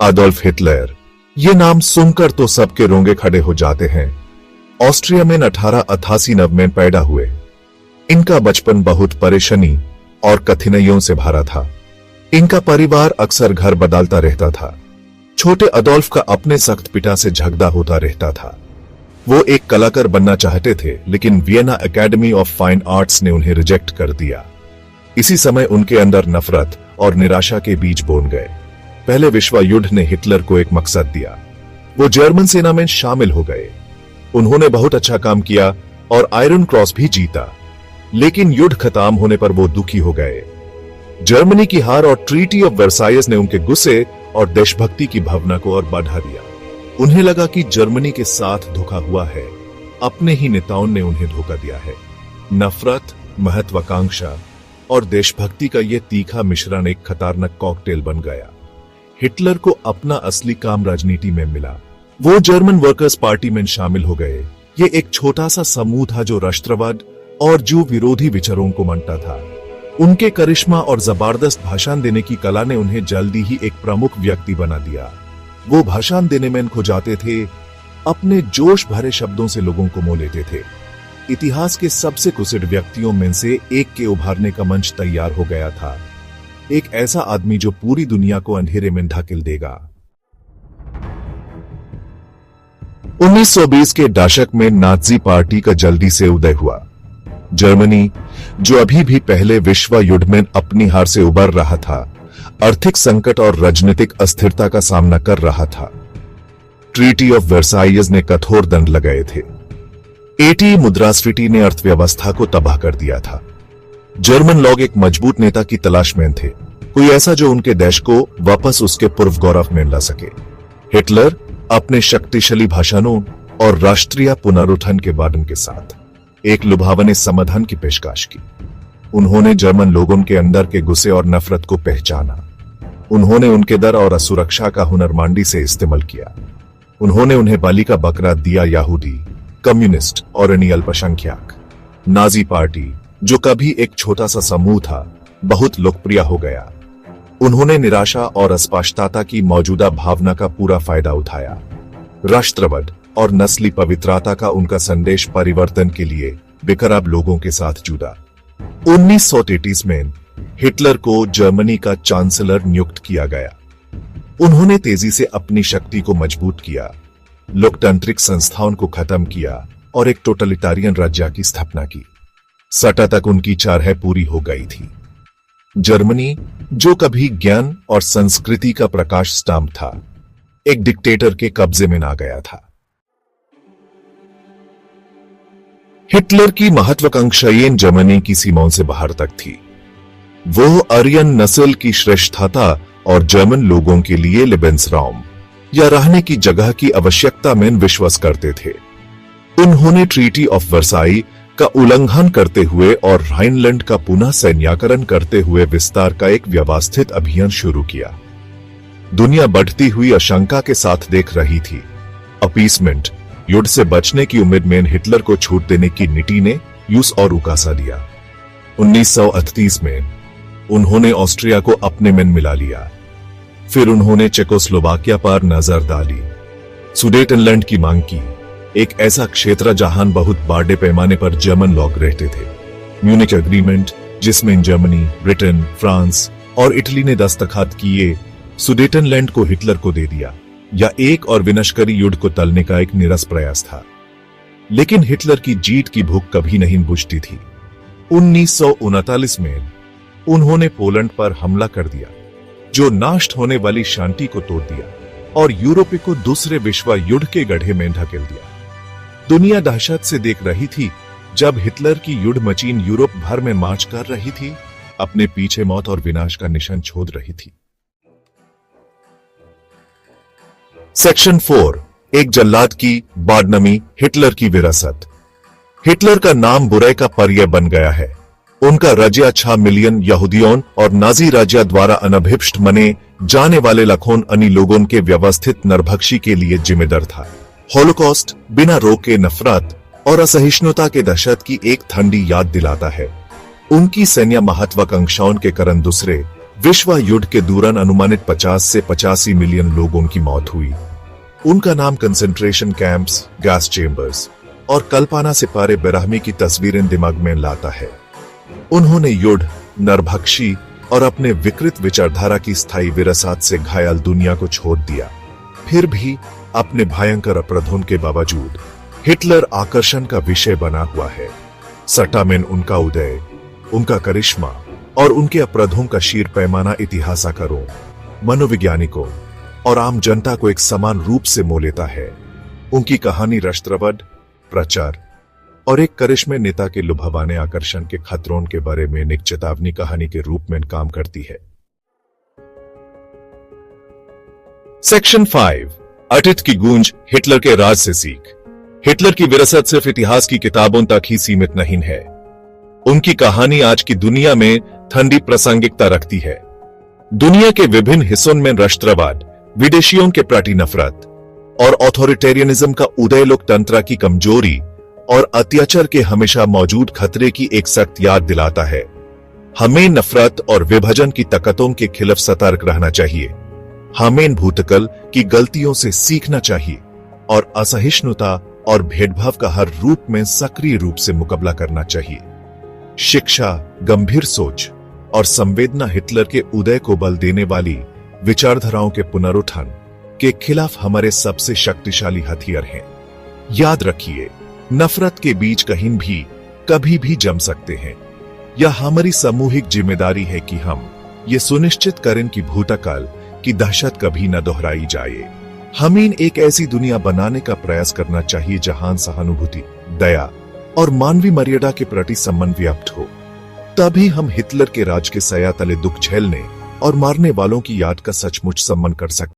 Adolf Hitler, ये नाम सुनकर तो सबके रोंगे खड़े हो जाते हैं। ऑस्ट्रिया में 1889 में पैदा हुए। इनका बचपन बहुत परेशानी और कठिनाइयों से भरा था। इनका परिवार अक्सर घर बदलता रहता था। छोटे अडोल्फ का अपने सख्त पिता से झगड़ा होता रहता था। वो एक कलाकार बनना चाहते थे, लेकिन Vienna academy of fine arts ने उन्हें रिजेक्ट कर दिया। इसी समय उनके अंदर नफरत और निराशा के बीज बोन गए। पहले विश्व युद्ध ने हिटलर को एक मकसद दिया। वो जर्मन सेना में शामिल हो गए। उन्होंने बहुत अच्छा काम किया और आयरन क्रॉस भी जीता, लेकिन युद्ध खत्म होने पर वो दुखी हो गए। जर्मनी की हार और ट्रीटी ऑफ वर्साइल्स ने उनके गुस्से और देशभक्ति की भावना को और बढ़ा दिया। उन्हें लगा कि जर्मनी के साथ धोखा हुआ है, अपने ही नेताओं ने उन्हें धोखा दिया है। नफरत, महत्वाकांक्षा और देशभक्ति का यह तीखा मिश्रण एक खतरनाक कॉकटेल बन गया। हिटलर को अपना असली काम राजनीति में मिला। वो जर्मन वर्कर्स पार्टी में शामिल हो गए। ये एक छोटा सा समूह था जो राष्ट्रवाद और जू विरोधी विचारों को मानता था। उनके करिश्मा और जबरदस्त भाषण देने की कला ने उन्हें जल्दी ही एक प्रमुख व्यक्ति बना दिया। वो भाषण देने में खो जाते थे, अपने जोश भरे शब्दों से लोगों को मोह लेते थे। इतिहास के सबसे कुशल व्यक्तियों में से एक के उभारने का मंच तैयार हो गया था। एक ऐसा आदमी जो पूरी दुनिया को अंधेरे में धकेल देगा। 1920 के दशक में नाजी पार्टी का जल्दी से उदय हुआ। जर्मनी, जो अभी भी पहले विश्व युद्ध में अपनी हार से उबर रहा था, आर्थिक संकट और राजनीतिक अस्थिरता का सामना कर रहा था। ट्रीटी ऑफ वर्साइल्स ने कठोर दंड लगाए थे। 80 मुद्रास्फीति ने अर्थव्यवस्था को तबाह कर दिया था। जर्मन लोग एक मजबूत नेता की तलाश में थे, कोई ऐसा जो उनके देश को वापस उसके पूर्व गौरव में ला सके। हिटलर अपने शक्तिशाली भाषणों और राष्ट्रीय पुनरुत्थान के वादन के साथ एक लुभावने समाधान की पेशकश की। उन्होंने जर्मन लोगों के अंदर के गुस्से और नफरत को पहचाना। उन्होंने उनके डर और असुरक्षा का हुनरमंदी से इस्तेमाल किया। उन्होंने उन्हें बलि का बकरा दिया। यहूदी, कम्युनिस्ट और अन्य अल्पसंख्यक। नाजी पार्टी, जो कभी एक छोटा सा समूह था, बहुत लोकप्रिय हो गया। उन्होंने निराशा और अस्पष्टता की मौजूदा भावना का पूरा फायदा उठाया। राष्ट्रवाद और नस्ली पवित्रता का उनका संदेश परिवर्तन के लिए बेकरार लोगों के साथ जुड़ा। 1933 में हिटलर को जर्मनी का चांसलर नियुक्त किया गया। उन्होंने तेजी से अपनी शक्ति को मजबूत किया, लोकतांत्रिक संस्थाओं को खत्म किया और एक टोटलिटारियन राज्य की स्थापना की। सटा तक उनकी चाह पूरी हो गई थी। जर्मनी, जो कभी ज्ञान और संस्कृति का प्रकाश स्तंभ था, एक डिक्टेटर के कब्जे में आ गया था। हिटलर की महत्वाकांक्षाएं जर्मनी की सीमाओं से बाहर तक थी। वो आर्यन नस्ल की श्रेष्ठता और जर्मन लोगों के लिए लेबेंसराउम या रहने की जगह की आवश्यकता में विश्वास करते थे। उन्होंने ट्रीटी ऑफ वर्साई का उल्लंघन करते हुए और राइनलैंड का पुनः सैन्यीकरण करते हुए विस्तार का एक व्यवस्थित अभियान शुरू किया। दुनिया बढ़ती हुई आशंका के साथ देख रही थी। अपीसमेंट, युद्ध से बचने की उम्मीद में हिटलर को छूट देने की नीति ने यूस और उकासा दिया। 1938 में उन्होंने ऑस्ट्रिया को अपने में मिला लिया। फिर उन्होंने चेकोस्लोवाकिया पर नजर डाली, सुडेटनलैंड की मांग की, एक ऐसा क्षेत्र जहां बहुत बड़े पैमाने पर जर्मन लोग रहते थे। म्यूनिक एग्रीमेंट, जिसमें जर्मनी, ब्रिटेन, फ्रांस और इटली ने दस्तखत किए, सुडेटनलैंड को हिटलर को दे दिया। यह एक और विनाशकारी युद्ध को टलने का एक निरस प्रयास था। लेकिन हिटलर की जीत की भूख कभी नहीं बुझती थी। 1939 में उन्होंने पोलैंड पर हमला कर दिया, जो नष्ट होने वाली शांति को तोड़ दिया और यूरोप को दूसरे विश्व युद्ध के गड्ढे में ढकेल दिया। दुनिया दहशत से देख रही थी जब हिटलर की युद्ध मशीन यूरोप भर में मार्च कर रही थी, अपने पीछे मौत और विनाश का निशान छोड़ रही थी। सेक्शन 4, एक जल्लाद की बदनामी, हिटलर की विरासत। हिटलर का नाम बुराई का पर्याय बन गया है। उनका राज्य 6 मिलियन यहूदियों और नाजी राज्य द्वारा अनभिष्ट माने जाने वाले लाखों अन्य लोगों के व्यवस्थित नरभक्षी के लिए जिम्मेदार था। हॉलोकॉस्ट बिना रोके नफरत और असहिष्णुता के दहशत की एक ठंडी याद दिलाता है। उनकी सैन्य महत्वाकांक्षाओं के कारण दूसरे विश्व युद्ध के दौरान अनुमानित 50 से 85 मिलियन लोगों की मौत हुई। उनका नाम कंसंट्रेशन कैंप्स, गैस चेंबर्स और कल्पना से पारे बेरहमी की तस्वीरें दिमाग में लाता है। उन्होंने युद्ध, नरभक्षी और अपने विकृत विचारधारा की स्थायी विरासत से घायल दुनिया को छोड़ दिया। फिर भी अपने भयंकर अपराधों के बावजूद हिटलर आकर्षण का विषय बना हुआ है। सट्टा में उनका उदय, उनका करिश्मा और उनके अपराधों का शीर पैमाना इतिहासकारों, मनोवैज्ञानिकों और आम जनता को एक समान रूप से मोह लेता है। उनकी कहानी राष्ट्रवाद, प्रचार और एक करिश्मे नेता के लुभावने आकर्षण के खतरों के बारे में एक चेतावनी कहानी के रूप में काम करती है। सेक्शन 5, अतीत की गूंज, हिटलर के राज से सीख। हिटलर की विरासत सिर्फ इतिहास की किताबों तक ही सीमित नहीं है। उनकी कहानी आज की दुनिया में ठंडी प्रासंगिकता रखती है। दुनिया के विभिन्न हिस्सों में राष्ट्रवाद, विदेशियों के प्रति नफरत और ऑथोरिटेरियनिज्म का उदय लोकतंत्र की कमजोरी और अत्याचार के हमेशा मौजूद खतरे की एक सख्त याद दिलाता है। हमें नफरत और विभाजन की ताकतों के खिलाफ सतर्क रहना चाहिए। हमें भूतकाल की गलतियों से सीखना चाहिए और असहिष्णुता और भेदभाव का हर रूप में सक्रिय रूप से मुकाबला करना चाहिए। शिक्षा, गंभीर सोच और संवेदना हिटलर के उदय को बल देने वाली विचारधाराओं के पुनरुत्थान के खिलाफ हमारे सबसे शक्तिशाली हथियार हैं। याद रखिए, नफरत के बीज कहीं भी कभी भी जम सकते हैं। यह हमारी सामूहिक जिम्मेदारी है कि हम ये सुनिश्चित करें कि भूतकाल की दहशत कभी न दोहराई जाए। हमें एक ऐसी दुनिया बनाने का प्रयास करना चाहिए जहां सहानुभूति, दया और मानवीय मर्यादा के प्रति सम्मान व्याप्त हो। तभी हम हिटलर के राज के सया तले दुख झेलने और मारने वालों की याद का सचमुच सम्मान कर सकते हैं।